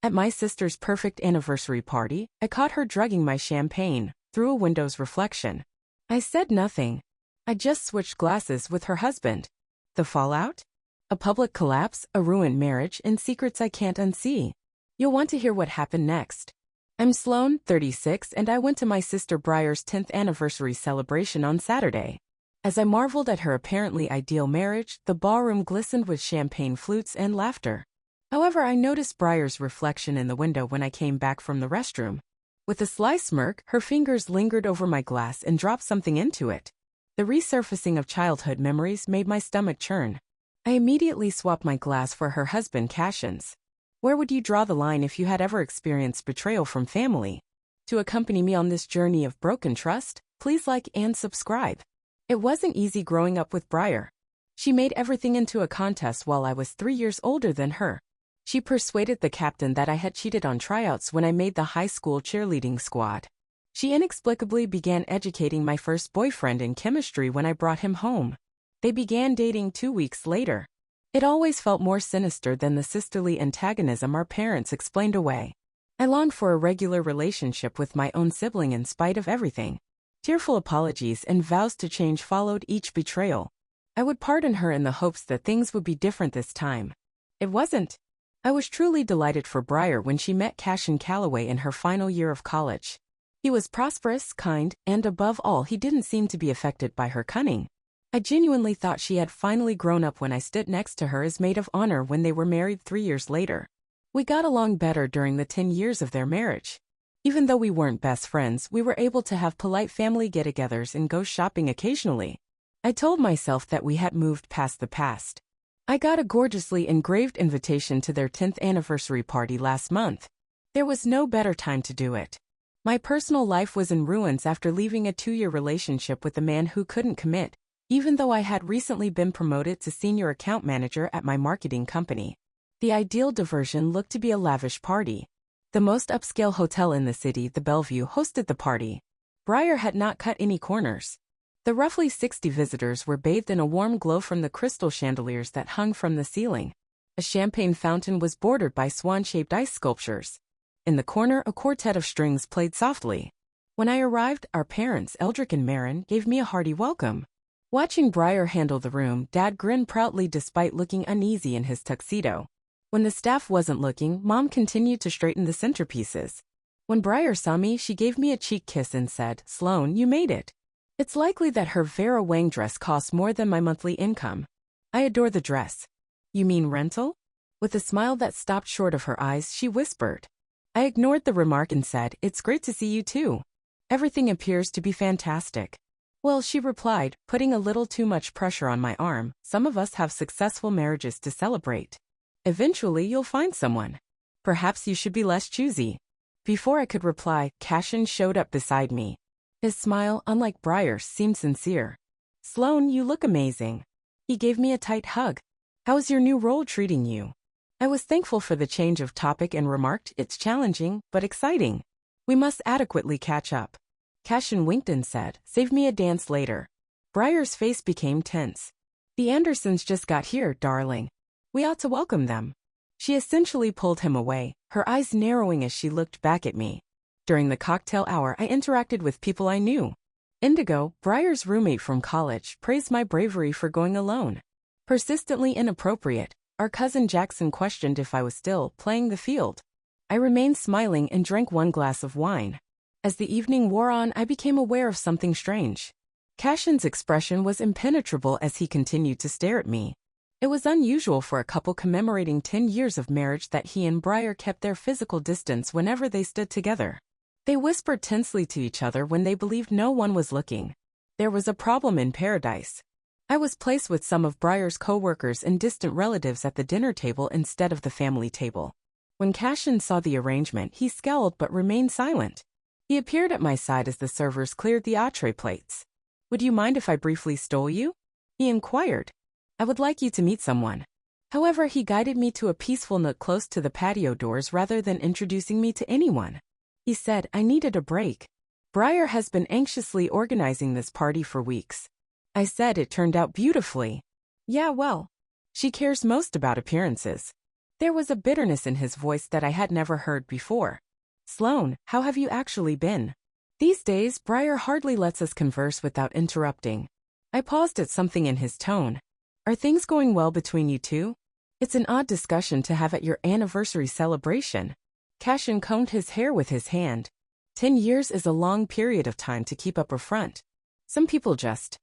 At my sister's perfect anniversary party, I caught her drugging my champagne through a window's reflection. I said nothing. I just switched glasses with her husband. The fallout? A public collapse, a ruined marriage, and secrets I can't unsee. You'll want to hear what happened next. I'm Sloane, 36, and I went to my sister Briar's 10th anniversary celebration on Saturday. As I marveled at her apparently ideal marriage, the ballroom glistened with champagne flutes and laughter. However, I noticed Briar's reflection in the window when I came back from the restroom. With a sly smirk, her fingers lingered over my glass and dropped something into it. The resurfacing of childhood memories made my stomach churn. I immediately swapped my glass for her husband Cashin's. Where would you draw the line if you had ever experienced betrayal from family? To accompany me on this journey of broken trust, please like and subscribe. It wasn't easy growing up with Briar. She made everything into a contest while I was 3 years older than her. She persuaded the captain that I had cheated on tryouts when I made the high school cheerleading squad. She inexplicably began educating my first boyfriend in chemistry when I brought him home. They began dating 2 weeks later. It always felt more sinister than the sisterly antagonism our parents explained away. I longed for a regular relationship with my own sibling in spite of everything. Tearful apologies and vows to change followed each betrayal. I would pardon her in the hopes that things would be different this time. It wasn't. I was truly delighted for Briar when she met Cashin Calloway in her final year of college. He was prosperous, kind, and above all he didn't seem to be affected by her cunning. I genuinely thought she had finally grown up when I stood next to her as maid of honor when they were married 3 years later. We got along better during the 10 years of their marriage. Even though we weren't best friends, we were able to have polite family get-togethers and go shopping occasionally. I told myself that we had moved past the past. I got a gorgeously engraved invitation to their 10th anniversary party last month. There was no better time to do it. My personal life was in ruins after leaving a 2-year relationship with a man who couldn't commit, even though I had recently been promoted to senior account manager at my marketing company. The ideal diversion looked to be a lavish party. The most upscale hotel in the city, the Bellevue, hosted the party. Briar had not cut any corners. The roughly 60 visitors were bathed in a warm glow from the crystal chandeliers that hung from the ceiling. A champagne fountain was bordered by swan-shaped ice sculptures. In the corner, a quartet of strings played softly. When I arrived, our parents, Eldrick and Marin, gave me a hearty welcome. Watching Briar handle the room, Dad grinned proudly despite looking uneasy in his tuxedo. When the staff wasn't looking, Mom continued to straighten the centerpieces. When Briar saw me, she gave me a cheek kiss and said, "Sloane, you made it." It's likely that her Vera Wang dress costs more than my monthly income. I adore the dress. You mean rental? With a smile that stopped short of her eyes, she whispered. I ignored the remark and said, "It's great to see you too. Everything appears to be fantastic." Well, she replied, putting a little too much pressure on my arm, "Some of us have successful marriages to celebrate. Eventually you'll find someone. Perhaps you should be less choosy." Before I could reply, Cashin showed up beside me. His smile, unlike Briar's, seemed sincere. "Sloane, you look amazing." He gave me a tight hug. "How's your new role treating you?" I was thankful for the change of topic and remarked, "It's challenging, but exciting. We must adequately catch up." Cashin winked and said, "Save me a dance later." Briar's face became tense. "The Andersons just got here, darling. We ought to welcome them." She essentially pulled him away, her eyes narrowing as she looked back at me. During the cocktail hour, I interacted with people I knew. Indigo, Briar's roommate from college, praised my bravery for going alone. Persistently inappropriate, our cousin Jackson questioned if I was still playing the field. I remained smiling and drank 1 glass of wine. As the evening wore on, I became aware of something strange. Cashin's expression was impenetrable as he continued to stare at me. It was unusual for a couple commemorating 10 years of marriage that he and Briar kept their physical distance whenever they stood together. They whispered tensely to each other when they believed no one was looking. There was a problem in paradise. I was placed with some of Briar's co-workers and distant relatives at the dinner table instead of the family table. When Cashin saw the arrangement, he scowled but remained silent. He appeared at my side as the servers cleared the entree plates. "Would you mind if I briefly stole you?" he inquired. "I would like you to meet someone." However, he guided me to a peaceful nook close to the patio doors rather than introducing me to anyone. He said I needed a break. Briar has been anxiously organizing this party for weeks. I said it turned out beautifully. Yeah, well, she cares most about appearances. There was a bitterness in his voice that I had never heard before. Sloan, how have you actually been? These days, Briar hardly lets us converse without interrupting. I paused at something in his tone. Are things going well between you two? It's an odd discussion to have at your anniversary celebration. Cashin combed his hair with his hand. 10 years is a long period of time to keep up a front. Some people just.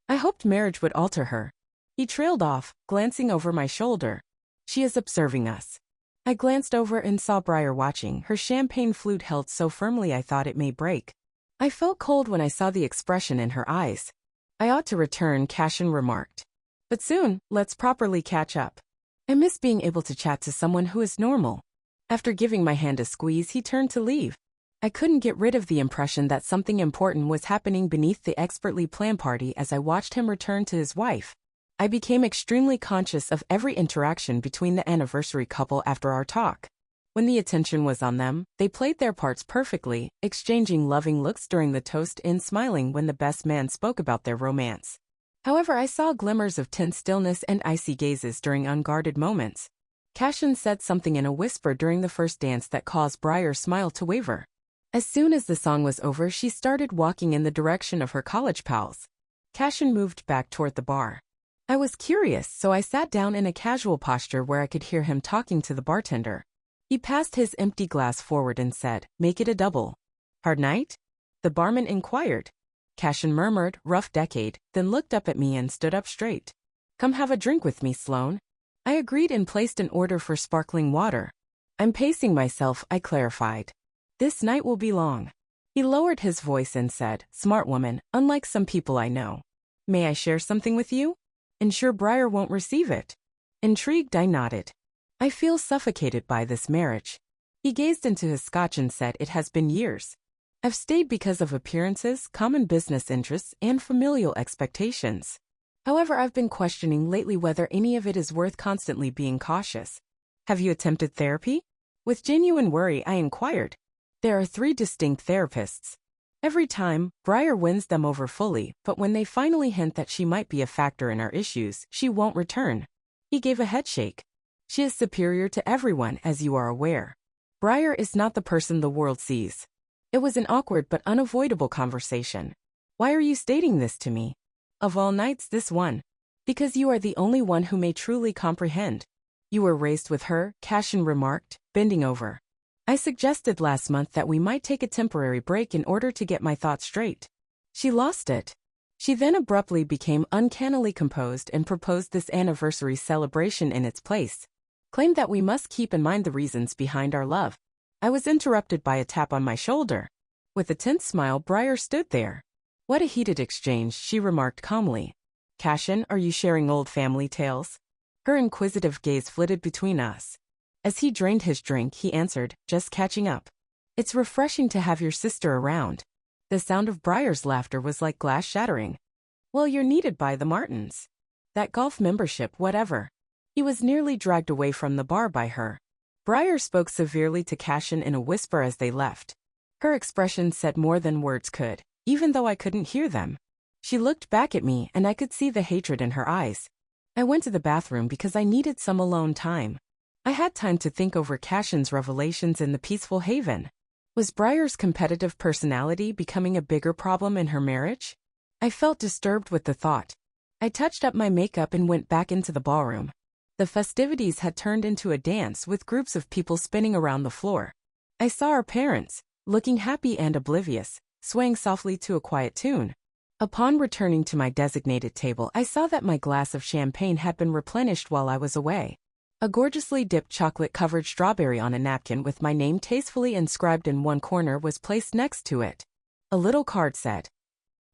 I hoped marriage would alter her. He trailed off, glancing over my shoulder. She is observing us. I glanced over and saw Briar watching, her champagne flute held so firmly I thought it may break. I felt cold when I saw the expression in her eyes. I ought to return, Cashin remarked. But soon, let's properly catch up. I miss being able to chat to someone who is normal. After giving my hand a squeeze, he turned to leave. I couldn't get rid of the impression that something important was happening beneath the expertly planned party as I watched him return to his wife. I became extremely conscious of every interaction between the anniversary couple after our talk. When the attention was on them, they played their parts perfectly, exchanging loving looks during the toast and smiling when the best man spoke about their romance. However, I saw glimmers of tense stillness and icy gazes during unguarded moments. Cashin said something in a whisper during the first dance that caused Briar's smile to waver. As soon as the song was over, she started walking in the direction of her college pals. Cashin moved back toward the bar. I was curious, so I sat down in a casual posture where I could hear him talking to the bartender. He passed his empty glass forward and said, "Make it a double." "Hard night?" the barman inquired. Cashin murmured, "Rough decade," then looked up at me and stood up straight. "Come have a drink with me, Sloan." I agreed and placed an order for sparkling water. "I'm pacing myself," I clarified. "This night will be long." He lowered his voice and said, "Smart woman, unlike some people I know. May I share something with you? Ensure Briar won't receive it." Intrigued, I nodded. "I feel suffocated by this marriage." He gazed into his scotch and said, "It has been years. I've stayed because of appearances, common business interests, and familial expectations. However, I've been questioning lately whether any of it is worth constantly being cautious." "Have you attempted therapy?" With genuine worry, I inquired. "There are 3 distinct therapists. Every time, Briar wins them over fully, but when they finally hint that she might be a factor in our issues, she won't return." He gave a headshake. "She is superior to everyone, as you are aware. Briar is not the person the world sees." It was an awkward but unavoidable conversation. "Why are you stating this to me? Of all nights, this one." "Because you are the only one who may truly comprehend." "You were raised with her," Cashin remarked, bending over. "I suggested last month that we might take a temporary break in order to get my thoughts straight. She lost it. She then abruptly became uncannily composed and proposed this anniversary celebration in its place. Claimed that we must keep in mind the reasons behind our love." I was interrupted by a tap on my shoulder. With a tense smile, Briar stood there. "What a heated exchange," she remarked calmly. "Cashin, are you sharing old family tales?" Her inquisitive gaze flitted between us. As he drained his drink, he answered, "Just catching up. It's refreshing to have your sister around." The sound of Briar's laughter was like glass shattering. "Well, you're needed by the Martins. That golf membership, whatever." He was nearly dragged away from the bar by her. Briar spoke severely to Cashin in a whisper as they left. Her expression said more than words could, even though I couldn't hear them. She looked back at me and I could see the hatred in her eyes. I went to the bathroom because I needed some alone time. I had time to think over Cashin's revelations in the peaceful haven. Was Briar's competitive personality becoming a bigger problem in her marriage? I felt disturbed with the thought. I touched up my makeup and went back into the ballroom. The festivities had turned into a dance with groups of people spinning around the floor. I saw our parents, looking happy and oblivious, swaying softly to a quiet tune. Upon returning to my designated table, I saw that my glass of champagne had been replenished while I was away. A gorgeously dipped chocolate-covered strawberry on a napkin with my name tastefully inscribed in one corner was placed next to it. A little card said,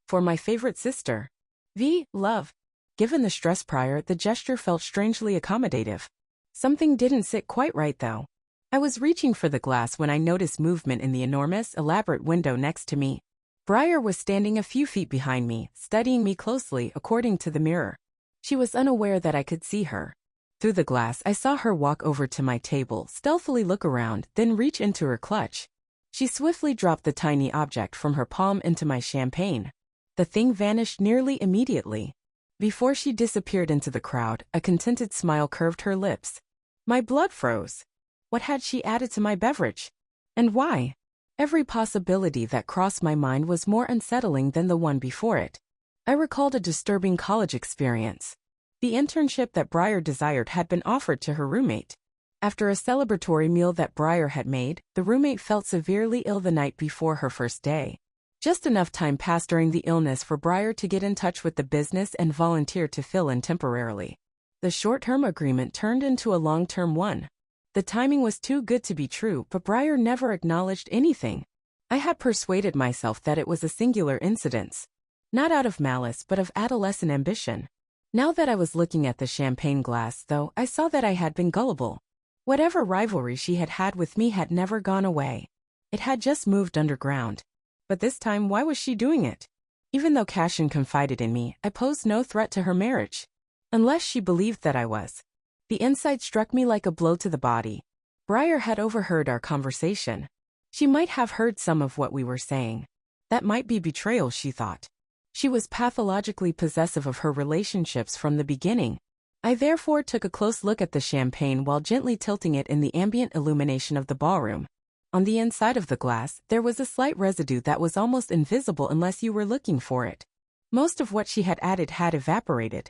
"For my favorite sister. V. Love." Given the stress prior, the gesture felt strangely accommodative. Something didn't sit quite right, though. I was reaching for the glass when I noticed movement in the enormous, elaborate window next to me. Briar was standing a few feet behind me, studying me closely according to the mirror. She was unaware that I could see her. Through the glass, I saw her walk over to my table, stealthily look around, then reach into her clutch. She swiftly dropped the tiny object from her palm into my champagne. The thing vanished nearly immediately. Before she disappeared into the crowd, a contented smile curved her lips. My blood froze. What had she added to my beverage? And why? Every possibility that crossed my mind was more unsettling than the one before it. I recalled a disturbing college experience. The internship that Briar desired had been offered to her roommate. After a celebratory meal that Briar had made, the roommate felt severely ill the night before her first day. Just enough time passed during the illness for Briar to get in touch with the business and volunteer to fill in temporarily. The short-term agreement turned into a long-term one. The timing was too good to be true, but Briar never acknowledged anything. I had persuaded myself that it was a singular incident. Not out of malice, but of adolescent ambition. Now that I was looking at the champagne glass, though, I saw that I had been gullible. Whatever rivalry she had had with me had never gone away. It had just moved underground. But this time, why was she doing it? Even though Cashin confided in me, I posed no threat to her marriage. Unless she believed that I was. The insight struck me like a blow to the body. Briar had overheard our conversation. She might have heard some of what we were saying. That might be betrayal, she thought. She was pathologically possessive of her relationships from the beginning. I therefore took a close look at the champagne while gently tilting it in the ambient illumination of the ballroom. On the inside of the glass, there was a slight residue that was almost invisible unless you were looking for it. Most of what she had added had evaporated.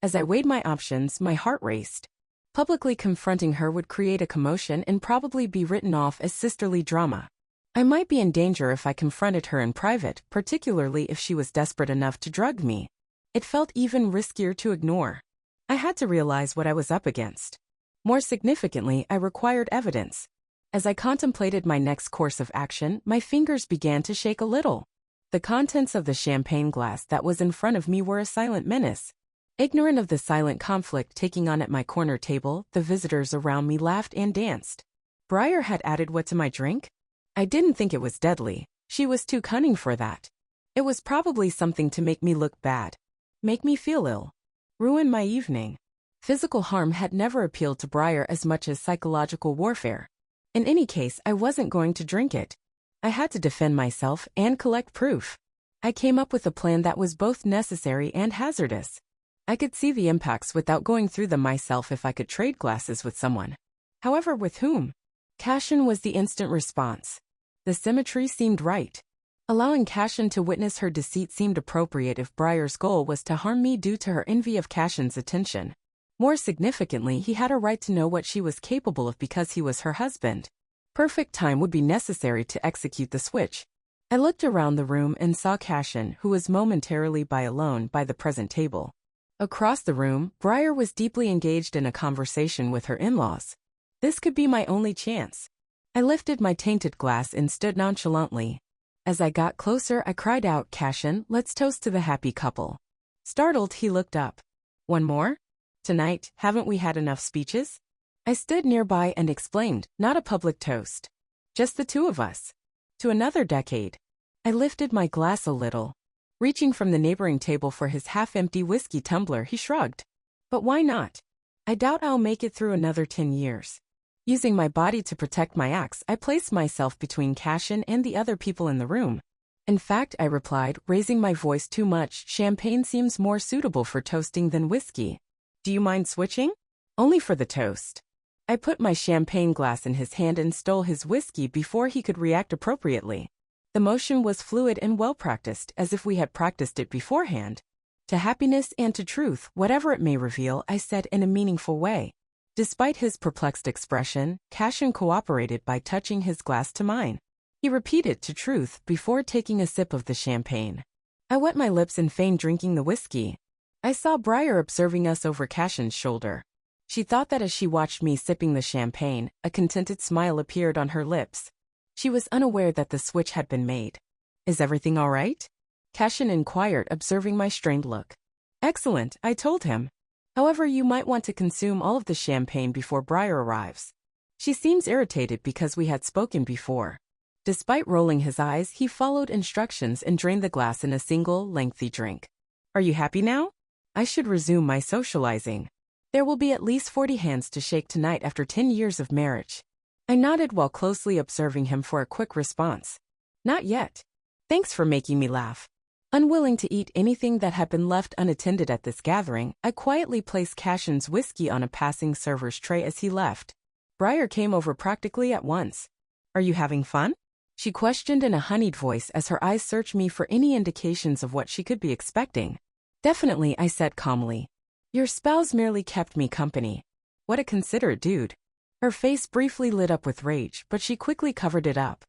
As I weighed my options, my heart raced. Publicly confronting her would create a commotion and probably be written off as sisterly drama. I might be in danger if I confronted her in private, particularly if she was desperate enough to drug me. It felt even riskier to ignore. I had to realize what I was up against. More significantly, I required evidence. As I contemplated my next course of action, my fingers began to shake a little. The contents of the champagne glass that was in front of me were a silent menace. Ignorant of the silent conflict taking on at my corner table, the visitors around me laughed and danced. Briar had added what to my drink? I didn't think it was deadly. She was too cunning for that. It was probably something to make me look bad. Make me feel ill. Ruin my evening. Physical harm had never appealed to Briar as much as psychological warfare. In any case, I wasn't going to drink it. I had to defend myself and collect proof. I came up with a plan that was both necessary and hazardous. I could see the impacts without going through them myself if I could trade glasses with someone. However, with whom? Cashin was the instant response. The symmetry seemed right. Allowing Cashin to witness her deceit seemed appropriate if Briar's goal was to harm me due to her envy of Cashin's attention. More significantly, he had a right to know what she was capable of because he was her husband. Perfect time would be necessary to execute the switch. I looked around the room and saw Cashin, who was momentarily alone by the present table. Across the room, Briar was deeply engaged in a conversation with her in-laws. This could be my only chance. I lifted my tainted glass and stood nonchalantly. As I got closer, I cried out, "Cashin, let's toast to the happy couple." Startled, he looked up. "One more? Tonight, haven't we had enough speeches?" I stood nearby and explained, "Not a public toast. Just the two of us. To another decade." I lifted my glass a little. Reaching from the neighboring table for his half-empty whiskey tumbler, he shrugged. "But why not? I doubt I'll make it through another 10 years. Using my body to protect my axe, I placed myself between Cashin and the other people in the room. "In fact," I replied, raising my voice too much, "champagne seems more suitable for toasting than whiskey. Do you mind switching?" "Only for the toast." I put my champagne glass in his hand and stole his whiskey before he could react appropriately. The motion was fluid and well-practiced, as if we had practiced it beforehand. "To happiness and to truth, whatever it may reveal," I said in a meaningful way. Despite his perplexed expression, Cashin cooperated by touching his glass to mine. He repeated "to truth" before taking a sip of the champagne. I wet my lips and feigned drinking the whiskey. I saw Briar observing us over Cashin's shoulder. She thought that as she watched me sipping the champagne, a contented smile appeared on her lips. She was unaware that the switch had been made. "Is everything all right?" Cashin inquired, observing my strained look. "Excellent," I told him. "However, you might want to consume all of the champagne before Briar arrives. She seems irritated because we had spoken before." Despite rolling his eyes, he followed instructions and drained the glass in a single, lengthy drink. "Are you happy now? I should resume my socializing. There will be at least 40 hands to shake tonight after 10 years of marriage." I nodded while closely observing him for a quick response. "Not yet. Thanks for making me laugh." Unwilling to eat anything that had been left unattended at this gathering, I quietly placed Cashin's whiskey on a passing server's tray as he left. Briar came over practically at once. "Are you having fun?" she questioned in a honeyed voice as her eyes searched me for any indications of what she could be expecting. "Definitely," I said calmly. "Your spouse merely kept me company." What a considerate dude. Her face briefly lit up with rage, but she quickly covered it up.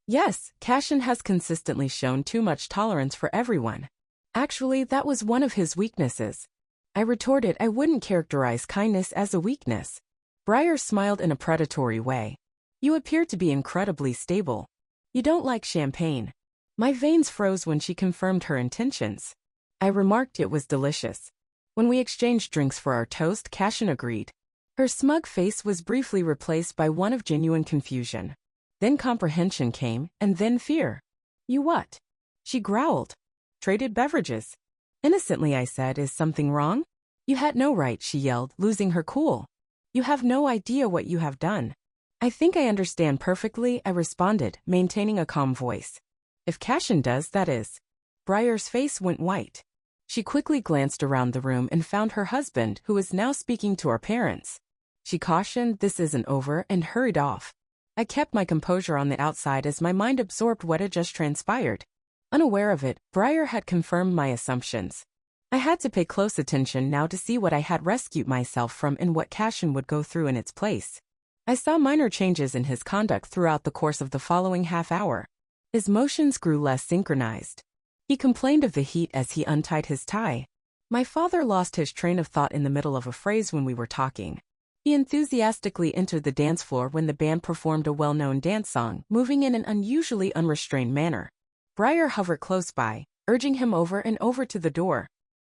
Yes, Cashin has consistently shown too much tolerance for everyone. Actually, that was one of his weaknesses. I retorted I wouldn't characterize kindness as a weakness. Briar smiled in a predatory way. "You appear to be incredibly stable. You don't like champagne." My veins froze when she confirmed her intentions. I remarked it was delicious. When we exchanged drinks for our toast, Cashin agreed. Her smug face was briefly replaced by one of genuine confusion. Then comprehension came, and then fear. "You what?" she growled. "Traded beverages." Innocently, I said, "Is something wrong?" "You had no right," she yelled, losing her cool. "You have no idea what you have done." "I think I understand perfectly," I responded, maintaining a calm voice. "If Cashin does, that is." Briar's face went white. She quickly glanced around the room and found her husband, who was now speaking to our parents. She cautioned, "This isn't over," and hurried off. I kept my composure on the outside as my mind absorbed what had just transpired. Unaware of it, Briar had confirmed my assumptions. I had to pay close attention now to see what I had rescued myself from and what Cashin would go through in its place. I saw minor changes in his conduct throughout the course of the following half hour. His motions grew less synchronized. He complained of the heat as he untied his tie. My father lost his train of thought in the middle of a phrase when we were talking. He enthusiastically entered the dance floor when the band performed a well-known dance song, moving in an unusually unrestrained manner. Briar hovered close by, urging him over and over to the door.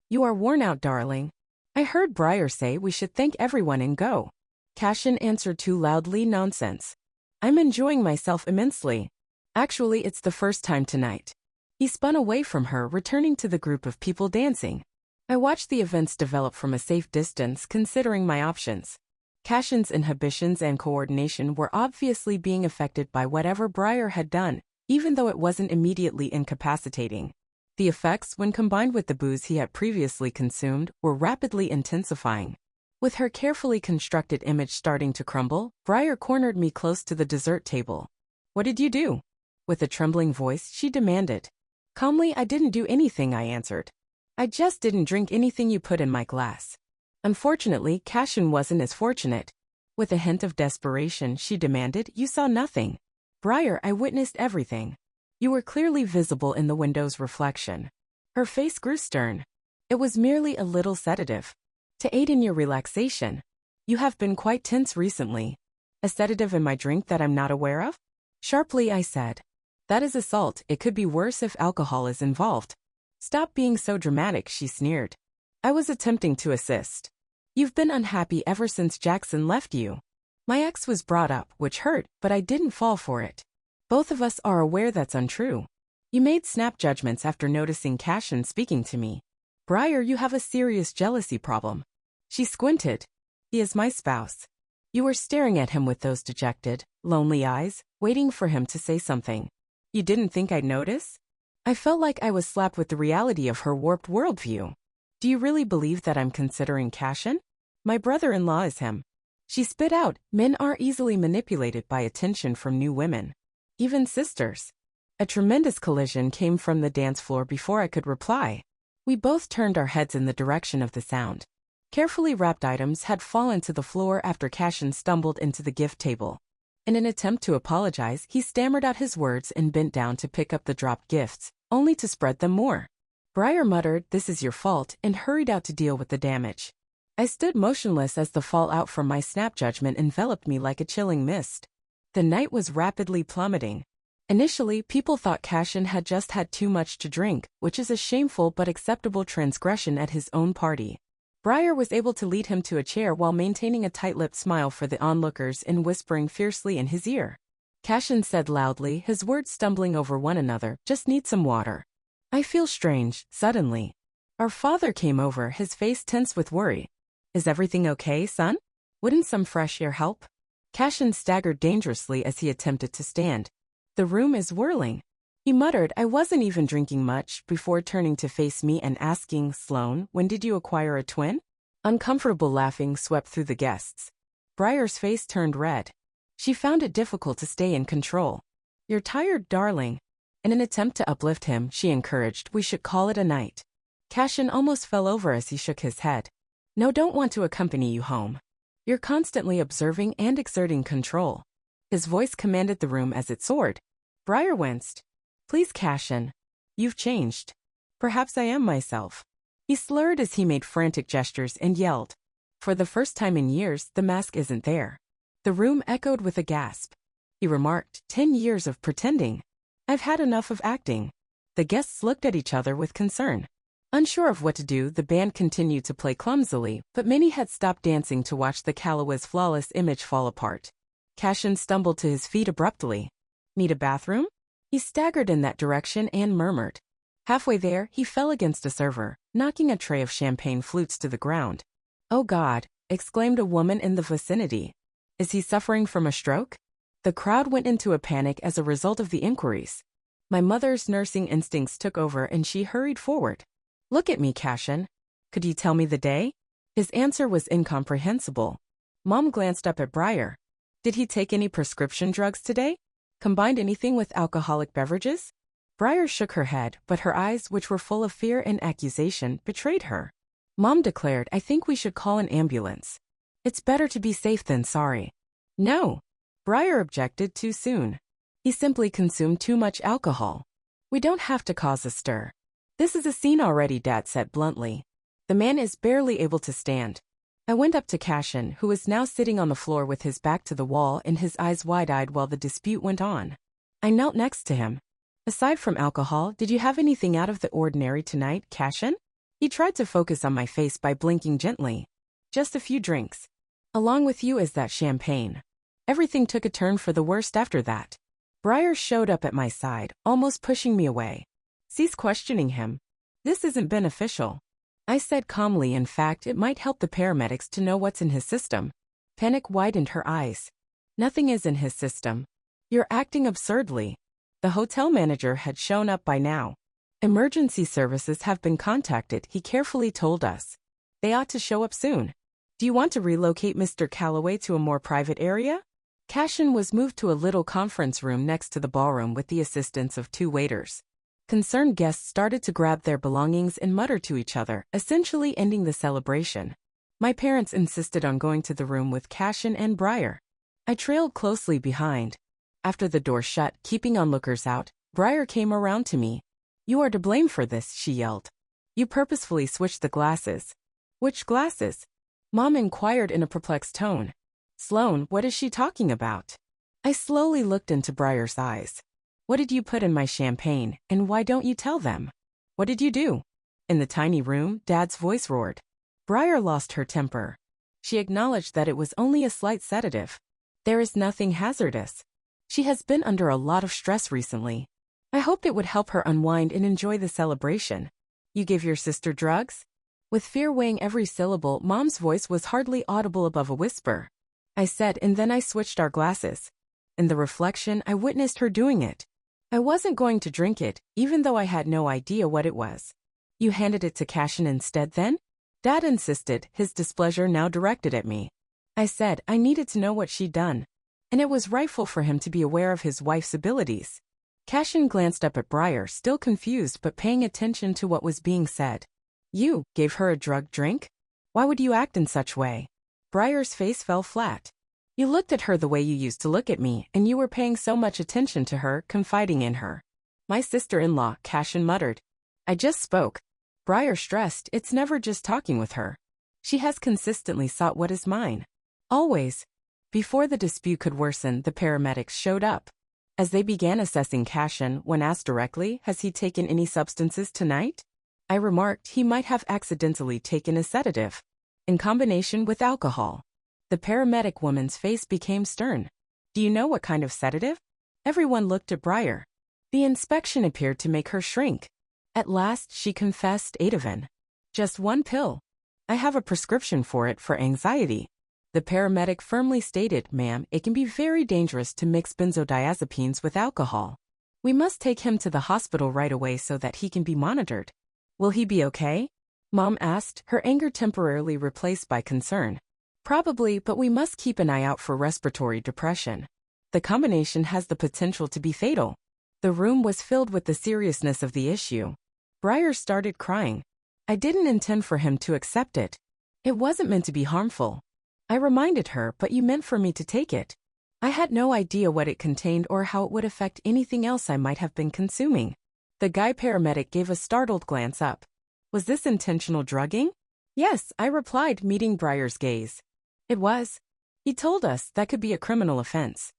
"You are worn out, darling." I heard Briar say we should thank everyone and go. Cashin answered too loudly, "Nonsense. I'm enjoying myself immensely. Actually, it's the first time tonight." He spun away from her, returning to the group of people dancing. I watched the events develop from a safe distance, considering my options. Cashin's inhibitions and coordination were obviously being affected by whatever Briar had done, even though it wasn't immediately incapacitating. The effects, when combined with the booze he had previously consumed, were rapidly intensifying. With her carefully constructed image starting to crumble, Briar cornered me close to the dessert table. "What did you do?" With a trembling voice, she demanded. Calmly, "I didn't do anything," I answered. "I just didn't drink anything you put in my glass." Unfortunately, Cashin wasn't as fortunate. With a hint of desperation, she demanded, "You saw nothing." "Briar, I witnessed everything. You were clearly visible in the window's reflection." Her face grew stern. "It was merely a little sedative. To aid in your relaxation. You have been quite tense recently." "A sedative in my drink that I'm not aware of?" Sharply, I said. "That is assault. It could be worse if alcohol is involved." "Stop being so dramatic," she sneered. I was attempting to assist. "You've been unhappy ever since Jackson left you." My ex was brought up, which hurt, but I didn't fall for it. Both of us are aware that's untrue. You made snap judgments after noticing Cashin speaking to me. "Briar, you have a serious jealousy problem." She squinted. "He is my spouse." You were staring at him with those dejected, lonely eyes, waiting for him to say something. "You didn't think I'd notice?" I felt like I was slapped with the reality of her warped worldview. "Do you really believe that I'm considering Cashin? My brother-in-law is him." She spit out, "Men are easily manipulated by attention from new women. Even sisters." A tremendous collision came from the dance floor before I could reply. We both turned our heads in the direction of the sound. Carefully wrapped items had fallen to the floor after Cashin stumbled into the gift table. In an attempt to apologize, he stammered out his words and bent down to pick up the dropped gifts, only to spread them more. Briar muttered, "This is your fault," and hurried out to deal with the damage. I stood motionless as the fallout from my snap judgment enveloped me like a chilling mist. The night was rapidly plummeting. Initially, people thought Cashin had just had too much to drink, which is a shameful but acceptable transgression at his own party. Briar was able to lead him to a chair while maintaining a tight-lipped smile for the onlookers and whispering fiercely in his ear. Cashin said loudly, his words stumbling over one another, "Just need some water." I feel strange, suddenly. Our father came over, his face tense with worry. "Is everything okay, son? Wouldn't some fresh air help?" Cashin staggered dangerously as he attempted to stand. "The room is whirling." He muttered, I wasn't even drinking much, before turning to face me and asking, Sloan, when did you acquire a twin? Uncomfortable laughing swept through the guests. Briar's face turned red. She found it difficult to stay in control. You're tired, darling. In an attempt to uplift him, she encouraged, we should call it a night. Cashin almost fell over as he shook his head. No, don't want to accompany you home. You're constantly observing and exerting control. His voice commanded the room as it soared. Briar winced. Please, Cashin. You've changed. Perhaps I am myself. He slurred as he made frantic gestures and yelled. For the first time in years, the mask isn't there. The room echoed with a gasp. He remarked, 10 years of pretending. I've had enough of acting. The guests looked at each other with concern. Unsure of what to do, the band continued to play clumsily, but many had stopped dancing to watch the Calloway's flawless image fall apart. Cashin stumbled to his feet abruptly. Need a bathroom? He staggered in that direction and murmured. Halfway there, he fell against a server, knocking a tray of champagne flutes to the ground. Oh God, exclaimed a woman in the vicinity. Is he suffering from a stroke? The crowd went into a panic as a result of the inquiries. My mother's nursing instincts took over and she hurried forward. Look at me, Cashin. Could you tell me the day? His answer was incomprehensible. Mom glanced up at Briar. Did he take any prescription drugs today? Combined anything with alcoholic beverages? Briar shook her head, but her eyes, which were full of fear and accusation, betrayed her. Mom declared, I think we should call an ambulance. It's better to be safe than sorry. No. Briar objected too soon. He simply consumed too much alcohol. We don't have to cause a stir. This is a scene already, Dad said bluntly. The man is barely able to stand. I went up to Cashin, who was now sitting on the floor with his back to the wall and his eyes wide-eyed while the dispute went on. I knelt next to him. Aside from alcohol, did you have anything out of the ordinary tonight, Cashin? He tried to focus on my face by blinking gently. Just a few drinks. Along with you is that champagne. Everything took a turn for the worst after that. Briar showed up at my side, almost pushing me away. Cease questioning him. This isn't beneficial. I said calmly, in fact, it might help the paramedics to know what's in his system. Panic widened her eyes. Nothing is in his system. You're acting absurdly. The hotel manager had shown up by now. Emergency services have been contacted, he carefully told us. They ought to show up soon. Do you want to relocate Mr. Calloway to a more private area? Cashin was moved to a little conference room next to the ballroom with the assistance of 2 waiters. Concerned guests started to grab their belongings and mutter to each other, essentially ending the celebration. My parents insisted on going to the room with Cashin and Briar. I trailed closely behind. After the door shut, keeping onlookers out, Briar came around to me. You are to blame for this, she yelled. You purposefully switched the glasses. Which glasses? Mom inquired in a perplexed tone. Sloan, what is she talking about? I slowly looked into Briar's eyes. What did you put in my champagne, and why don't you tell them? What did you do? In the tiny room, Dad's voice roared. Briar lost her temper. She acknowledged that it was only a slight sedative. There is nothing hazardous. She has been under a lot of stress recently. I hoped it would help her unwind and enjoy the celebration. You gave your sister drugs? With fear weighing every syllable, Mom's voice was hardly audible above a whisper. I said, and then I switched our glasses. In the reflection, I witnessed her doing it. I wasn't going to drink it, even though I had no idea what it was. You handed it to Cashin instead then? Dad insisted, his displeasure now directed at me. I said I needed to know what she'd done. And it was rightful for him to be aware of his wife's abilities. Cashin glanced up at Briar, still confused but paying attention to what was being said. You gave her a drugged drink? Why would you act in such way? Briar's face fell flat. You looked at her the way you used to look at me, and you were paying so much attention to her, confiding in her. My sister-in-law, Cashin muttered. I just spoke. Briar stressed, it's never just talking with her. She has consistently sought what is mine. Always. Before the dispute could worsen, the paramedics showed up. As they began assessing Cashin, when asked directly, has he taken any substances tonight? I remarked he might have accidentally taken a sedative. In combination with alcohol. The paramedic woman's face became stern. Do you know what kind of sedative? Everyone looked at Briar. The inspection appeared to make her shrink. At last, she confessed Ativan. Just 1 pill. I have a prescription for it for anxiety. The paramedic firmly stated, ma'am, it can be very dangerous to mix benzodiazepines with alcohol. We must take him to the hospital right away so that he can be monitored. Will he be okay? Mom asked, her anger temporarily replaced by concern. Probably, but we must keep an eye out for respiratory depression. The combination has the potential to be fatal. The room was filled with the seriousness of the issue. Briar started crying. I didn't intend for him to accept it. It wasn't meant to be harmful. I reminded her, but you meant for me to take it. I had no idea what it contained or how it would affect anything else I might have been consuming. The guy paramedic gave a startled glance up. Was this intentional drugging? Yes, I replied, meeting Briar's gaze. It was. He told us that could be a criminal offense.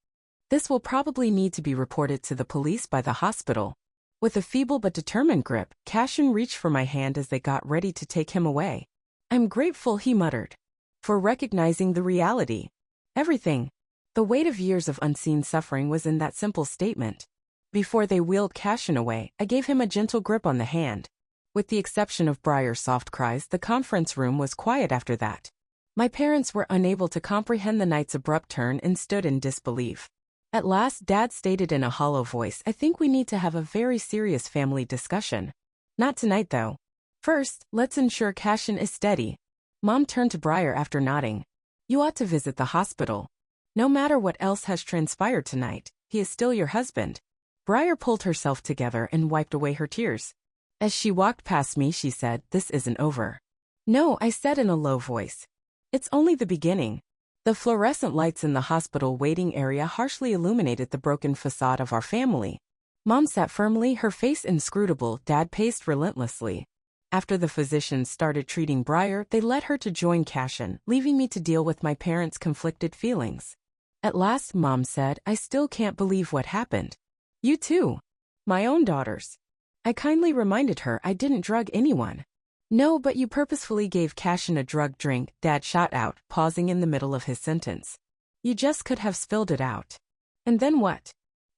This will probably need to be reported to the police by the hospital. With a feeble but determined grip, Cashin reached for my hand as they got ready to take him away. I'm grateful, he muttered, for recognizing the reality. Everything. The weight of years of unseen suffering was in that simple statement. Before they wheeled Cashin away, I gave him a gentle grip on the hand. With the exception of Briar's soft cries, the conference room was quiet after that. My parents were unable to comprehend the night's abrupt turn and stood in disbelief. At last, Dad stated in a hollow voice, I think we need to have a very serious family discussion. Not tonight, though. First, let's ensure Cashin is steady. Mom turned to Briar after nodding. You ought to visit the hospital. No matter what else has transpired tonight, he is still your husband. Briar pulled herself together and wiped away her tears. As she walked past me, she said, This isn't over. No, I said in a low voice. It's only the beginning. The fluorescent lights in the hospital waiting area harshly illuminated the broken facade of our family. Mom sat firmly, her face inscrutable. Dad paced relentlessly. After the physicians started treating Briar, they led her to join Cashin, leaving me to deal with my parents' conflicted feelings. At last, Mom said, I still can't believe what happened. You too. My own daughters. I kindly reminded her I didn't drug anyone. No, but you purposefully gave Cashin a drug drink, Dad shot out, pausing in the middle of his sentence. You just could have spilled it out. And then what?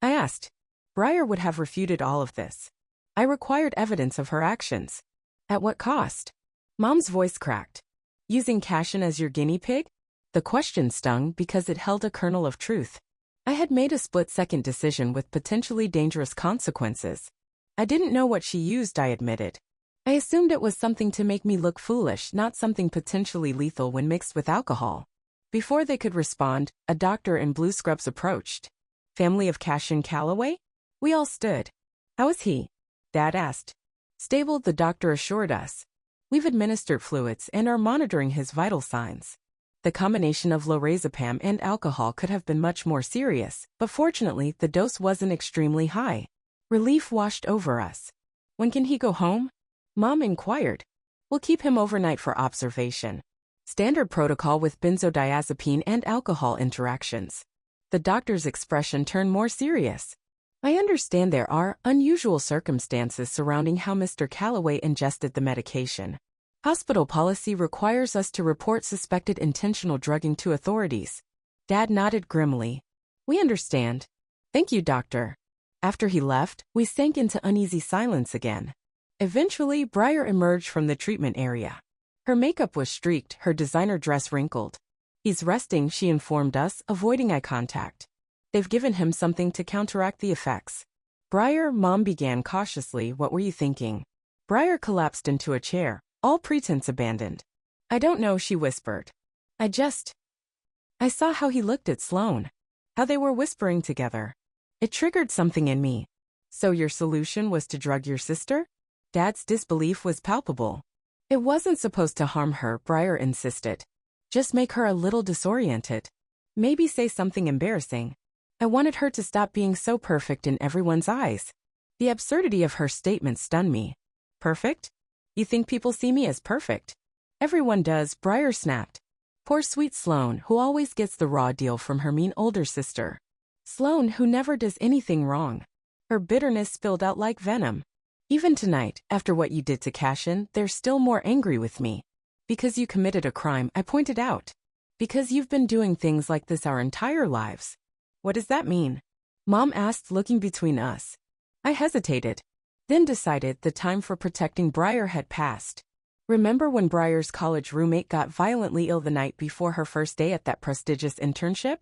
I asked. Briar would have refuted all of this. I required evidence of her actions. At what cost? Mom's voice cracked. Using Cashin as your guinea pig? The question stung because it held a kernel of truth. I had made a split-second decision with potentially dangerous consequences. I didn't know what she used, I admitted. I assumed it was something to make me look foolish, not something potentially lethal when mixed with alcohol. Before they could respond, a doctor in blue scrubs approached. Family of Cashin Calloway? We all stood. How is he? Dad asked. Stable, the doctor assured us. We've administered fluids and are monitoring his vital signs. The combination of lorazepam and alcohol could have been much more serious, but fortunately the dose wasn't extremely high. Relief washed over us. When can he go home? Mom inquired. We'll keep him overnight for observation. Standard protocol with benzodiazepine and alcohol interactions. The doctor's expression turned more serious. I understand there are unusual circumstances surrounding how Mr. Calloway ingested the medication. Hospital policy requires us to report suspected intentional drugging to authorities. Dad nodded grimly. We understand. Thank you, doctor. After he left, we sank into uneasy silence again. Eventually, Briar emerged from the treatment area. Her makeup was streaked, her designer dress wrinkled. He's resting, she informed us, avoiding eye contact. They've given him something to counteract the effects. Briar, Mom began cautiously, what were you thinking? Briar collapsed into a chair, all pretense abandoned. I don't know, she whispered. I saw how he looked at Sloane. How they were whispering together. It triggered something in me. So your solution was to drug your sister? Dad's disbelief was palpable. It wasn't supposed to harm her, Briar insisted. Just make her a little disoriented. Maybe say something embarrassing. I wanted her to stop being so perfect in everyone's eyes. The absurdity of her statement stunned me. Perfect? You think people see me as perfect? Everyone does, Briar snapped. Poor sweet Sloane, who always gets the raw deal from her mean older sister. Sloane, who never does anything wrong. Her bitterness spilled out like venom. Even tonight, after what you did to Cashin, they're still more angry with me. Because you committed a crime, I pointed out. Because you've been doing things like this our entire lives. What does that mean? Mom asked, looking between us. I hesitated. Then decided the time for protecting Briar had passed. Remember when Briar's college roommate got violently ill the night before her first day at that prestigious internship?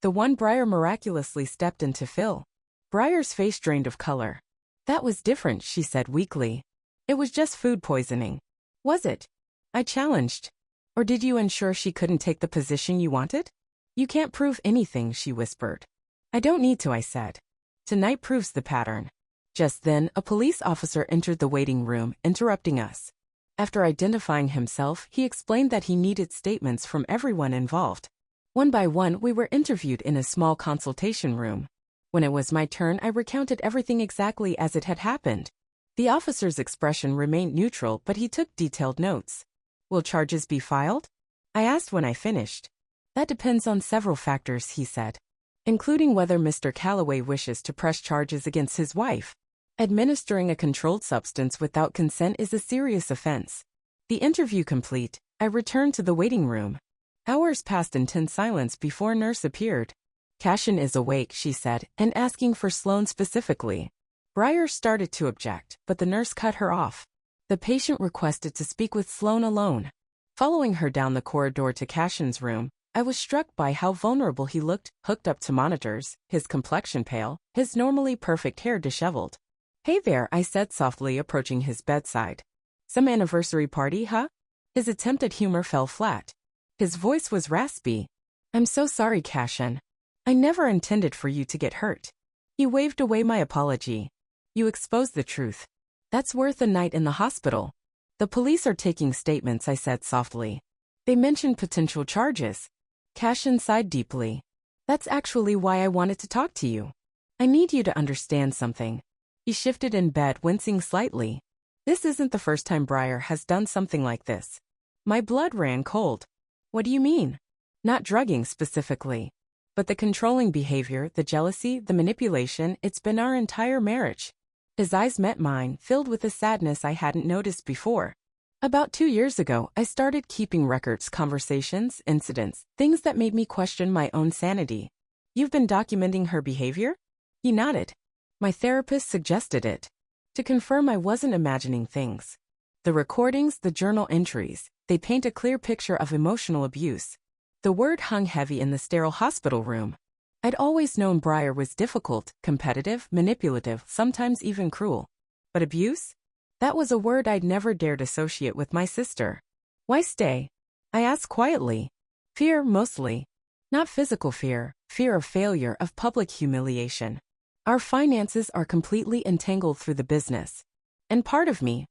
The one Briar miraculously stepped in to fill. Briar's face drained of color. That was different, she said weakly. It was just food poisoning. Was it? I challenged. Or did you ensure she couldn't take the position you wanted? You can't prove anything, she whispered. I don't need to, I said. Tonight proves the pattern. Just then, a police officer entered the waiting room, interrupting us. After identifying himself, he explained that he needed statements from everyone involved. One by one, we were interviewed in a small consultation room. When it was my turn, I recounted everything exactly as it had happened. The officer's expression remained neutral, but he took detailed notes. Will charges be filed? I asked when I finished. That depends on several factors, he said, including whether Mr. Calloway wishes to press charges against his wife. Administering a controlled substance without consent is a serious offense. The interview complete, I returned to the waiting room. Hours passed in tense silence before a nurse appeared. Cashin is awake, she said, and asking for Sloan specifically. Briar started to object, but the nurse cut her off. The patient requested to speak with Sloan alone. Following her down the corridor to Cashin's room, I was struck by how vulnerable he looked, hooked up to monitors, his complexion pale, his normally perfect hair disheveled. Hey there, I said softly, approaching his bedside. Some anniversary party, huh? His attempt at humor fell flat. His voice was raspy. I'm so sorry, Cashin. I never intended for you to get hurt. He waved away my apology. You exposed the truth. That's worth a night in the hospital. The police are taking statements, I said softly. They mentioned potential charges. Cashin sighed deeply. That's actually why I wanted to talk to you. I need you to understand something. He shifted in bed, wincing slightly. This isn't the first time Briar has done something like this. My blood ran cold. What do you mean? Not drugging specifically. But the controlling behavior, the jealousy, the manipulation, it's been our entire marriage. His eyes met mine, filled with a sadness I hadn't noticed before. About 2 years ago, I started keeping records, conversations, incidents, things that made me question my own sanity. You've been documenting her behavior? He nodded. My therapist suggested it. To confirm I wasn't imagining things. The recordings, the journal entries, they paint a clear picture of emotional abuse. The word hung heavy in the sterile hospital room. I'd always known Briar was difficult, competitive, manipulative, sometimes even cruel. But abuse? That was a word I'd never dared associate with my sister. Why stay? I asked quietly. Fear, mostly. Not physical fear, fear of failure, of public humiliation. Our finances are completely entangled through the business. And part of me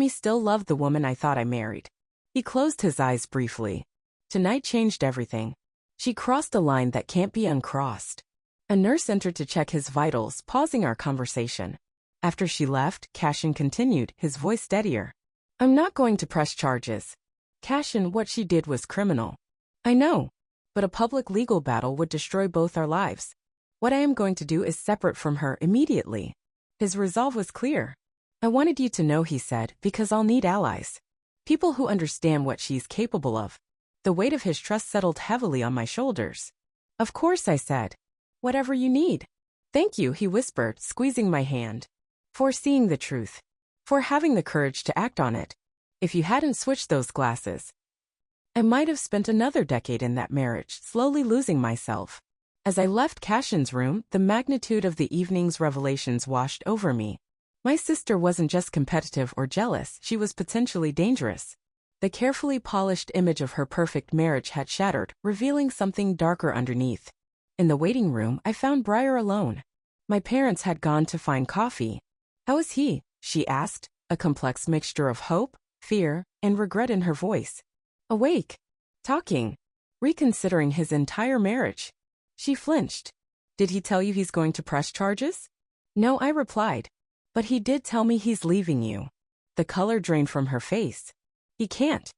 still loved the woman I thought I married. He closed his eyes briefly. Tonight changed everything. She crossed a line that can't be uncrossed. A nurse entered to check his vitals, pausing our conversation. After she left, Cashin continued, his voice steadier. I'm not going to press charges. Cashin, what she did was criminal. I know. But a public legal battle would destroy both our lives. What I am going to do is separate from her immediately. His resolve was clear. I wanted you to know, he said, because I'll need allies. People who understand what she's capable of. The weight of his trust settled heavily on my shoulders. Of course, I said. Whatever you need. Thank you, he whispered, squeezing my hand. For seeing the truth. For having the courage to act on it. If you hadn't switched those glasses, I might have spent another decade in that marriage, slowly losing myself. As I left Cashin's room, the magnitude of the evening's revelations washed over me. My sister wasn't just competitive or jealous, she was potentially dangerous. The carefully polished image of her perfect marriage had shattered, revealing something darker underneath. In the waiting room, I found Briar alone. My parents had gone to find coffee. How is he? She asked, a complex mixture of hope, fear, and regret in her voice. Awake. Talking. Reconsidering his entire marriage. She flinched. Did he tell you he's going to press charges? No, I replied. But he did tell me he's leaving you. The color drained from her face. He can't.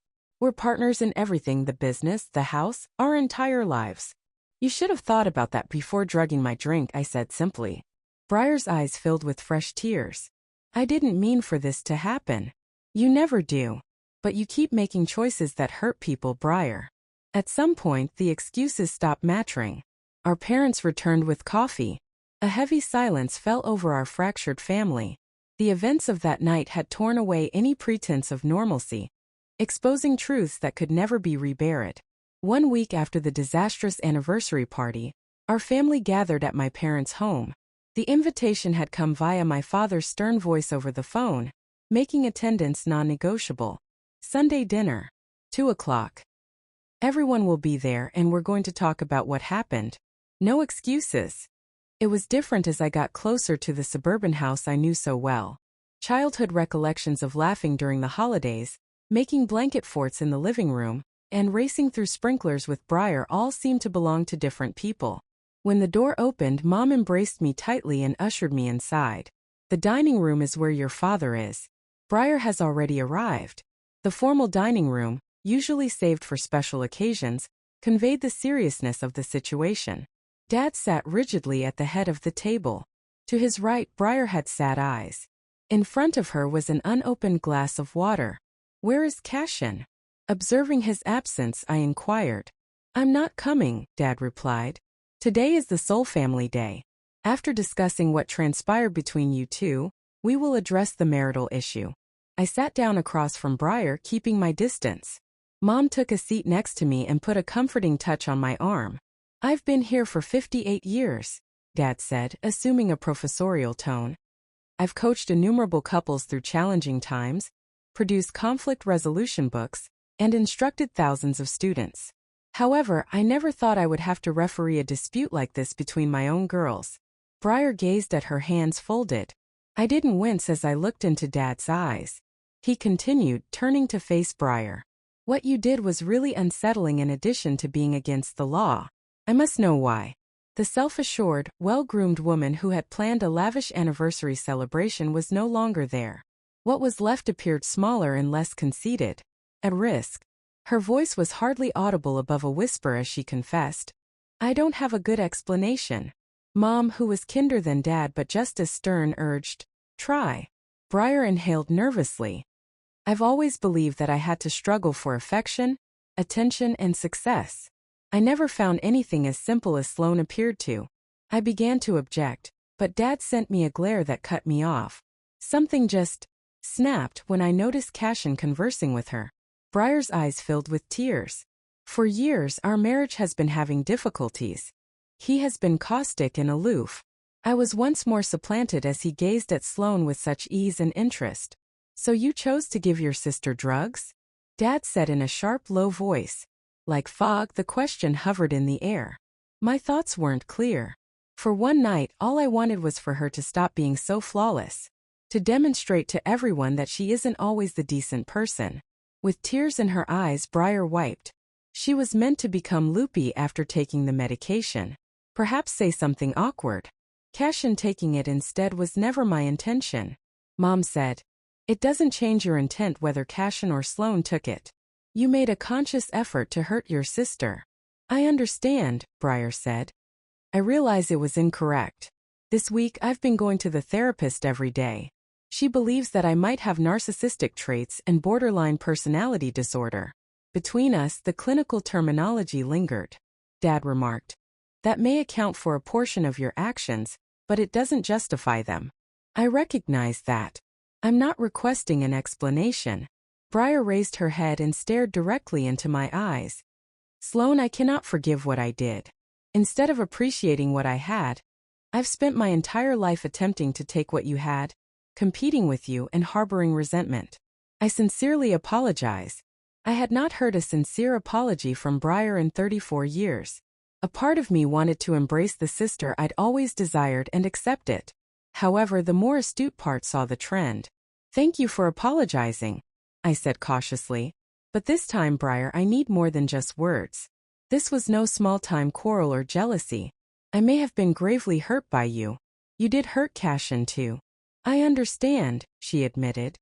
We're partners in everything, the business, the house, our entire lives. You should have thought about that before drugging my drink, I said simply. Briar's eyes filled with fresh tears. I didn't mean for this to happen. You never do. But you keep making choices that hurt people, Briar. At some point, the excuses stopped mattering. Our parents returned with coffee. A heavy silence fell over our fractured family. The events of that night had torn away any pretense of normalcy, exposing truths that could never be reburied. 1 week after the disastrous anniversary party, our family gathered at my parents' home. The invitation had come via my father's stern voice over the phone, making attendance non-negotiable. Sunday dinner. 2 o'clock. Everyone will be there and we're going to talk about what happened. No excuses. It was different as I got closer to the suburban house I knew so well. Childhood recollections of laughing during the holidays, making blanket forts in the living room, and racing through sprinklers with Briar all seemed to belong to different people. When the door opened, Mom embraced me tightly and ushered me inside. The dining room is where your father is. Briar has already arrived. The formal dining room, usually saved for special occasions, conveyed the seriousness of the situation. Dad sat rigidly at the head of the table. To his right, Briar had sad eyes. In front of her was an unopened glass of water. Where is Cashin? Observing his absence, I inquired. I'm not coming, Dad replied. Today is the sole family day. After discussing what transpired between you two, we will address the marital issue. I sat down across from Briar, keeping my distance. Mom took a seat next to me and put a comforting touch on my arm. I've been here for 58 years, Dad said, assuming a professorial tone. I've coached innumerable couples through challenging times, produced conflict resolution books, and instructed thousands of students. However, I never thought I would have to referee a dispute like this between my own girls. Briar gazed at her, hands folded. I didn't wince as I looked into Dad's eyes. He continued, turning to face Briar. What you did was really unsettling in addition to being against the law. I must know why. The self-assured, well-groomed woman who had planned a lavish anniversary celebration was no longer there. What was left appeared smaller and less conceited. At risk. Her voice was hardly audible above a whisper as she confessed. I don't have a good explanation. Mom, who was kinder than Dad but just as stern, urged, try. Briar inhaled nervously. I've always believed that I had to struggle for affection, attention, and success. I never found anything as simple as Sloane appeared to. I began to object, but Dad sent me a glare that cut me off. Something just snapped when I noticed Cashin conversing with her. Briar's eyes filled with tears. For years, our marriage has been having difficulties. He has been caustic and aloof. I was once more supplanted as he gazed at Sloane with such ease and interest. So you chose to give your sister drugs? Dad said in a sharp, low voice. Like fog, the question hovered in the air. My thoughts weren't clear. For one night, all I wanted was for her to stop being so flawless. To demonstrate to everyone that she isn't always the decent person. With tears in her eyes, Briar wiped. She was meant to become loopy after taking the medication. Perhaps say something awkward. Cashin taking it instead was never my intention. Mom said. It doesn't change your intent whether Cashin or Sloane took it. You made a conscious effort to hurt your sister. I understand, Briar said. I realize it was incorrect. This week I've been going to the therapist every day. She believes that I might have narcissistic traits and borderline personality disorder. Between us, the clinical terminology lingered. Dad remarked. That may account for a portion of your actions, but it doesn't justify them. I recognize that. I'm not requesting an explanation. Briar raised her head and stared directly into my eyes. Sloane, I cannot forgive what I did. Instead of appreciating what I had, I've spent my entire life attempting to take what you had, competing with you and harboring resentment. I sincerely apologize. I had not heard a sincere apology from Briar in 34 years. A part of me wanted to embrace the sister I'd always desired and accept it. However, the more astute part saw the trend. Thank you for apologizing, I said cautiously. But this time, Briar, I need more than just words. This was no small-time quarrel or jealousy. I may have been gravely hurt by you. You did hurt Cashin too. I understand, she admitted.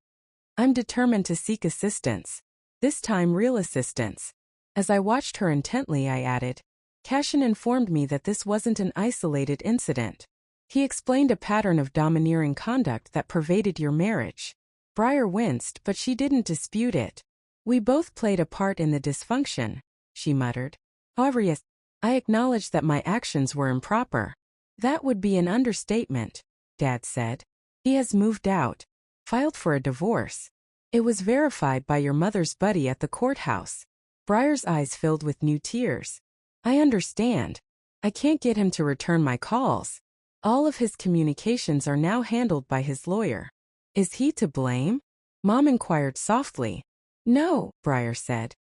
I'm determined to seek assistance. This time real assistance. As I watched her intently, I added, Cashin informed me that this wasn't an isolated incident. He explained a pattern of domineering conduct that pervaded your marriage. Briar winced, but she didn't dispute it. We both played a part in the dysfunction, she muttered. However, yes, I acknowledge that my actions were improper. That would be an understatement, Dad said. He has moved out, filed for a divorce. It was verified by your mother's buddy at the courthouse. Briar's eyes filled with new tears. I understand. I can't get him to return my calls. All of his communications are now handled by his lawyer. Is he to blame? Mom inquired softly. No, Briar said.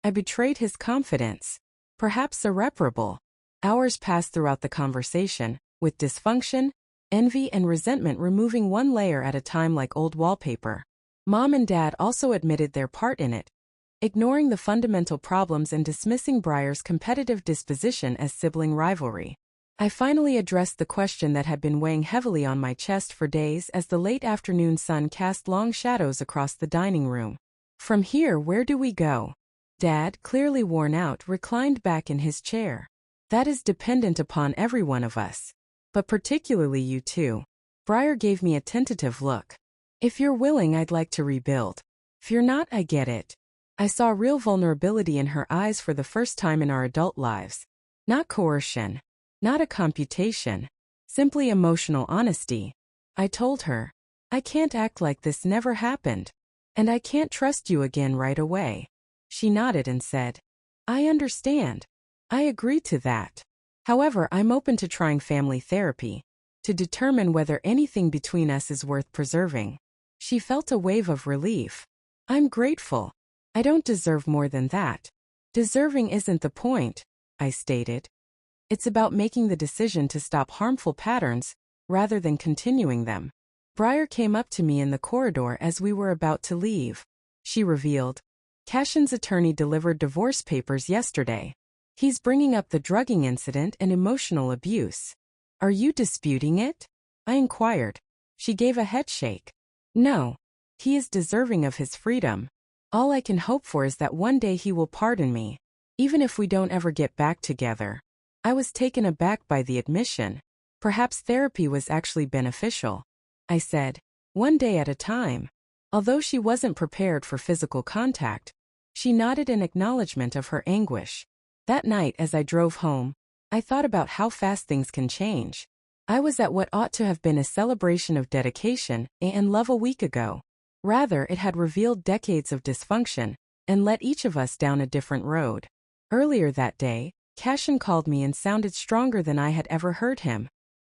I betrayed his confidence. Perhaps irreparable. Hours passed throughout the conversation, with dysfunction, envy and resentment removing one layer at a time like old wallpaper. Mom and Dad also admitted their part in it, ignoring the fundamental problems and dismissing Briar's competitive disposition as sibling rivalry. I finally addressed the question that had been weighing heavily on my chest for days as the late afternoon sun cast long shadows across the dining room. From here, where do we go? Dad, clearly worn out, reclined back in his chair. That is dependent upon every one of us. But particularly you two. Briar gave me a tentative look. If you're willing, I'd like to rebuild. If you're not, I get it. I saw real vulnerability in her eyes for the first time in our adult lives. Not coercion. Not a computation. Simply emotional honesty. I told her, I can't act like this never happened. And I can't trust you again right away. She nodded and said, I understand. I agree to that. However, I'm open to trying family therapy to determine whether anything between us is worth preserving. She felt a wave of relief. I'm grateful. I don't deserve more than that. Deserving isn't the point, I stated. It's about making the decision to stop harmful patterns rather than continuing them. Briar came up to me in the corridor as we were about to leave. She revealed, Cashin's attorney delivered divorce papers yesterday. He's bringing up the drugging incident and emotional abuse. Are you disputing it? I inquired. She gave a head shake. No. He is deserving of his freedom. All I can hope for is that one day he will pardon me, even if we don't ever get back together. I was taken aback by the admission. Perhaps therapy was actually beneficial. I said, one day at a time. Although she wasn't prepared for physical contact, she nodded in acknowledgement of her anguish. That night as I drove home, I thought about how fast things can change. I was at what ought to have been a celebration of dedication and love a week ago. Rather, it had revealed decades of dysfunction and led each of us down a different road. Earlier that day, Cashin called me and sounded stronger than I had ever heard him.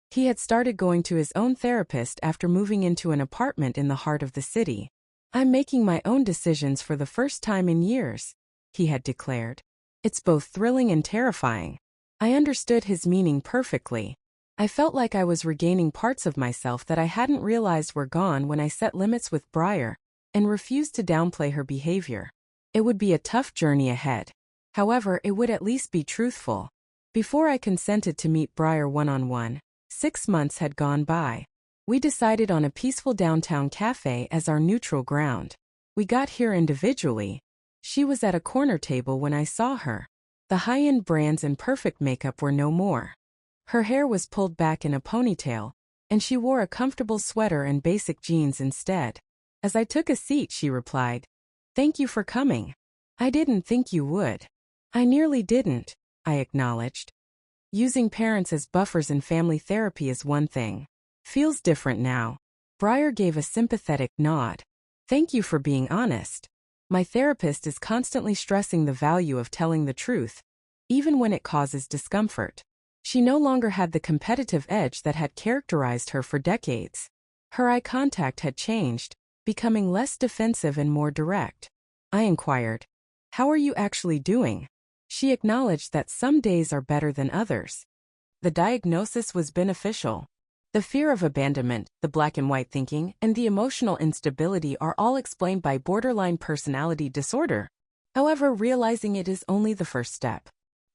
He had started going to his own therapist after moving into an apartment in the heart of the city. I'm making my own decisions for the first time in years, he had declared. It's both thrilling and terrifying. I understood his meaning perfectly. I felt like I was regaining parts of myself that I hadn't realized were gone when I set limits with Briar and refused to downplay her behavior. It would be a tough journey ahead. However, it would at least be truthful. Before I consented to meet Briar one-on-one, 6 months had gone by. We decided on a peaceful downtown cafe as our neutral ground. We got here individually. She was at a corner table when I saw her. The high-end brands and perfect makeup were no more. Her hair was pulled back in a ponytail, and she wore a comfortable sweater and basic jeans instead. As I took a seat, she replied, Thank you for coming. I didn't think you would. I nearly didn't, I acknowledged. Using parents as buffers in family therapy is one thing. Feels different now. Briar gave a sympathetic nod. Thank you for being honest. My therapist is constantly stressing the value of telling the truth, even when it causes discomfort. She no longer had the competitive edge that had characterized her for decades. Her eye contact had changed, becoming less defensive and more direct. I inquired, How are you actually doing? She acknowledged that some days are better than others. The diagnosis was beneficial. The fear of abandonment, the black and white thinking, and the emotional instability are all explained by borderline personality disorder. However, realizing it is only the first step.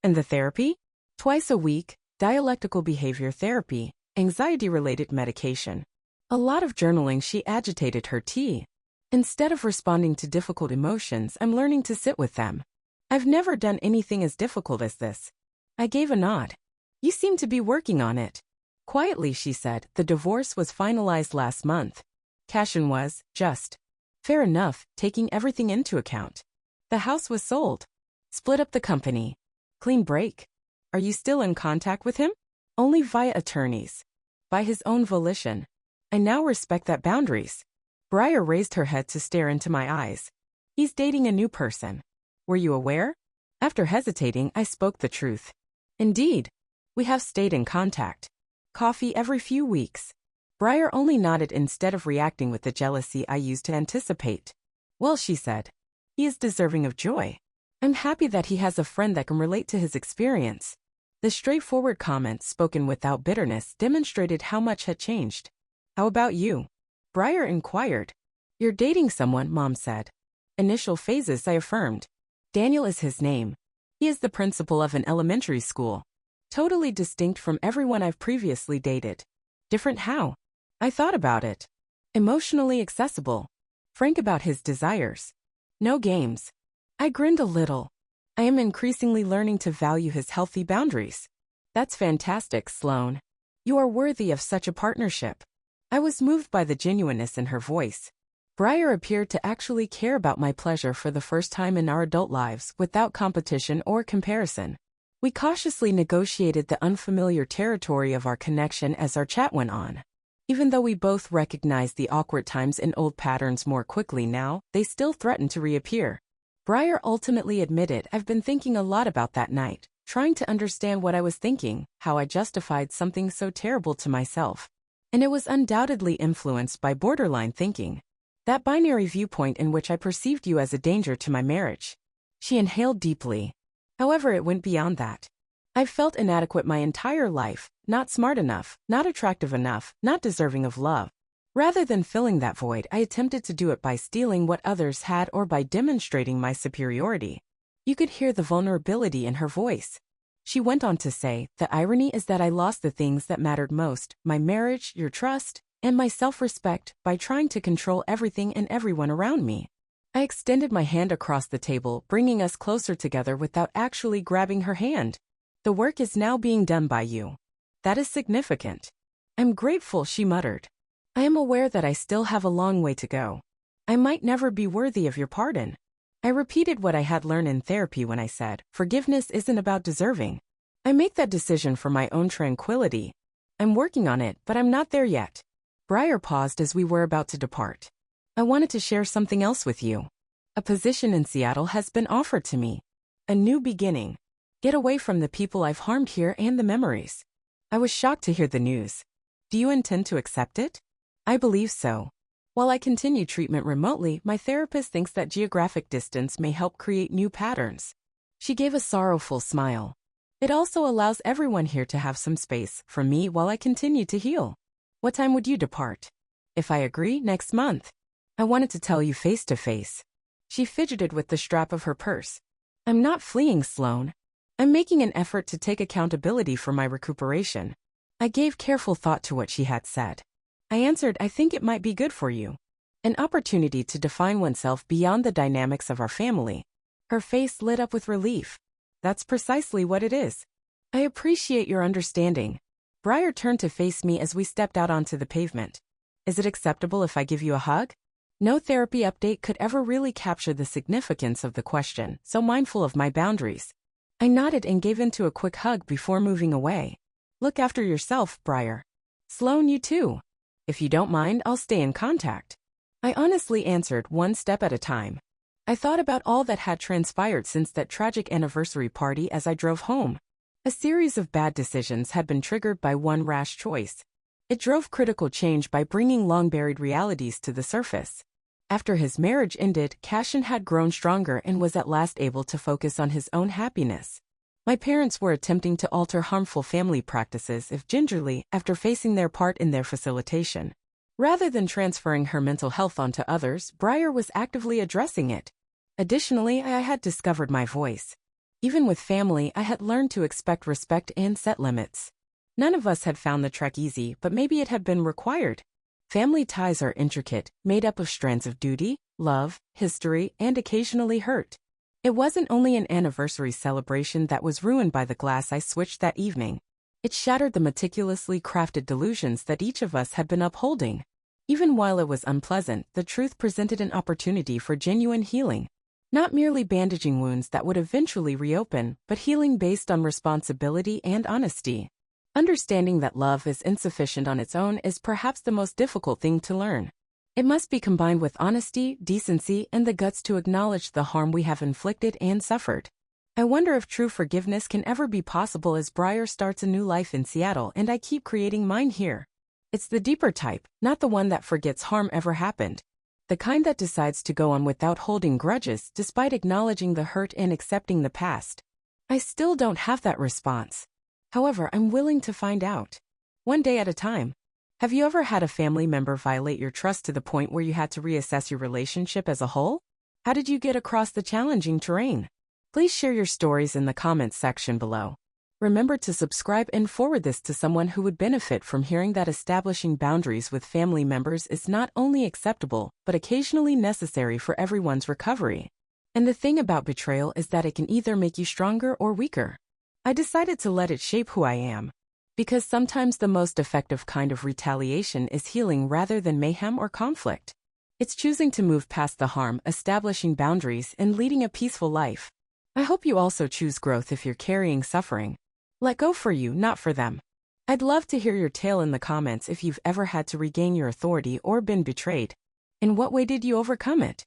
And the therapy? Twice a week, dialectical behavior therapy, anxiety-related medication. A lot of journaling. She agitated her tea. Instead of responding to difficult emotions, I'm learning to sit with them. I've never done anything as difficult as this. I gave a nod. You seem to be working on it. Quietly, she said, the divorce was finalized last month. Cashin was, just. Fair enough, taking everything into account. The house was sold. Split up the company. Clean break. Are you still in contact with him? Only via attorneys. By his own volition. I now respect that boundaries. Briar raised her head to stare into my eyes. He's dating a new person. Were you aware? After hesitating, I spoke the truth. Indeed. We have stayed in contact. Coffee every few weeks. Briar only nodded instead of reacting with the jealousy I used to anticipate. Well, she said, he is deserving of joy. I'm happy that he has a friend that can relate to his experience. The straightforward comment, spoken without bitterness, demonstrated how much had changed. How about you? Briar inquired. You're dating someone, Mom said. Initial phases, I affirmed. Daniel is his name. He is the principal of an elementary school. Totally distinct from everyone I've previously dated. Different how? I thought about it. Emotionally accessible. Frank about his desires. No games. I grinned a little. I am increasingly learning to value his healthy boundaries. That's fantastic, Sloane. You are worthy of such a partnership. I was moved by the genuineness in her voice. Briar appeared to actually care about my pleasure for the first time in our adult lives, without competition or comparison. We cautiously negotiated the unfamiliar territory of our connection as our chat went on. Even though we both recognized the awkward times in old patterns more quickly now, they still threatened to reappear. Briar ultimately admitted, I've been thinking a lot about that night, trying to understand what I was thinking, how I justified something so terrible to myself. And it was undoubtedly influenced by borderline thinking. That binary viewpoint in which I perceived you as a danger to my marriage. She inhaled deeply. However, it went beyond that. I've felt inadequate my entire life, not smart enough, not attractive enough, not deserving of love. Rather than filling that void, I attempted to do it by stealing what others had or by demonstrating my superiority. You could hear the vulnerability in her voice. She went on to say, the irony is that I lost the things that mattered most, my marriage, your trust, and my self-respect, by trying to control everything and everyone around me. I extended my hand across the table, bringing us closer together without actually grabbing her hand. The work is now being done by you. That is significant. I'm grateful, she muttered. I am aware that I still have a long way to go. I might never be worthy of your pardon. I repeated what I had learned in therapy when I said, forgiveness isn't about deserving. I make that decision for my own tranquility. I'm working on it, but I'm not there yet. Briar paused as we were about to depart. I wanted to share something else with you. A position in Seattle has been offered to me. A new beginning. Get away from the people I've harmed here and the memories. I was shocked to hear the news. Do you intend to accept it? I believe so. While I continue treatment remotely, my therapist thinks that geographic distance may help create new patterns. She gave a sorrowful smile. It also allows everyone here to have some space from me while I continue to heal. What time would you depart? If I agree, next month. I wanted to tell you face to face. She fidgeted with the strap of her purse. I'm not fleeing, Sloane. I'm making an effort to take accountability for my recuperation. I gave careful thought to what she had said. I answered, I think it might be good for you. An opportunity to define oneself beyond the dynamics of our family. Her face lit up with relief. That's precisely what it is. I appreciate your understanding. Briar turned to face me as we stepped out onto the pavement. Is it acceptable if I give you a hug? No therapy update could ever really capture the significance of the question, so mindful of my boundaries. I nodded and gave into a quick hug before moving away. Look after yourself, Briar. Sloane, you too. If you don't mind, I'll stay in contact. I honestly answered, one step at a time. I thought about all that had transpired since that tragic anniversary party as I drove home. A series of bad decisions had been triggered by one rash choice. It drove critical change by bringing long-buried realities to the surface. After his marriage ended, Cashin had grown stronger and was at last able to focus on his own happiness. My parents were attempting to alter harmful family practices if gingerly after facing their part in their facilitation. Rather than transferring her mental health onto others, Briar was actively addressing it. Additionally, I had discovered my voice. Even with family, I had learned to expect respect and set limits. None of us had found the trek easy, but maybe it had been required. Family ties are intricate, made up of strands of duty, love, history, and occasionally hurt. It wasn't only an anniversary celebration that was ruined by the glass I switched that evening. It shattered the meticulously crafted delusions that each of us had been upholding. Even while it was unpleasant, the truth presented an opportunity for genuine healing. Not merely bandaging wounds that would eventually reopen, but healing based on responsibility and honesty. Understanding that love is insufficient on its own is perhaps the most difficult thing to learn. It must be combined with honesty, decency, and the guts to acknowledge the harm we have inflicted and suffered. I wonder if true forgiveness can ever be possible as Briar starts a new life in Seattle and I keep creating mine here. It's the deeper type, not the one that forgets harm ever happened. The kind that decides to go on without holding grudges despite acknowledging the hurt and accepting the past. I still don't have that response. However, I'm willing to find out. One day at a time. Have you ever had a family member violate your trust to the point where you had to reassess your relationship as a whole? How did you get across the challenging terrain? Please share your stories in the comments section below. Remember to subscribe and forward this to someone who would benefit from hearing that establishing boundaries with family members is not only acceptable, but occasionally necessary for everyone's recovery. And the thing about betrayal is that it can either make you stronger or weaker. I decided to let it shape who I am. Because sometimes the most effective kind of retaliation is healing rather than mayhem or conflict. It's choosing to move past the harm, establishing boundaries, and leading a peaceful life. I hope you also choose growth if you're carrying suffering. Let go for you, not for them. I'd love to hear your tale in the comments if you've ever had to regain your authority or been betrayed. In what way did you overcome it?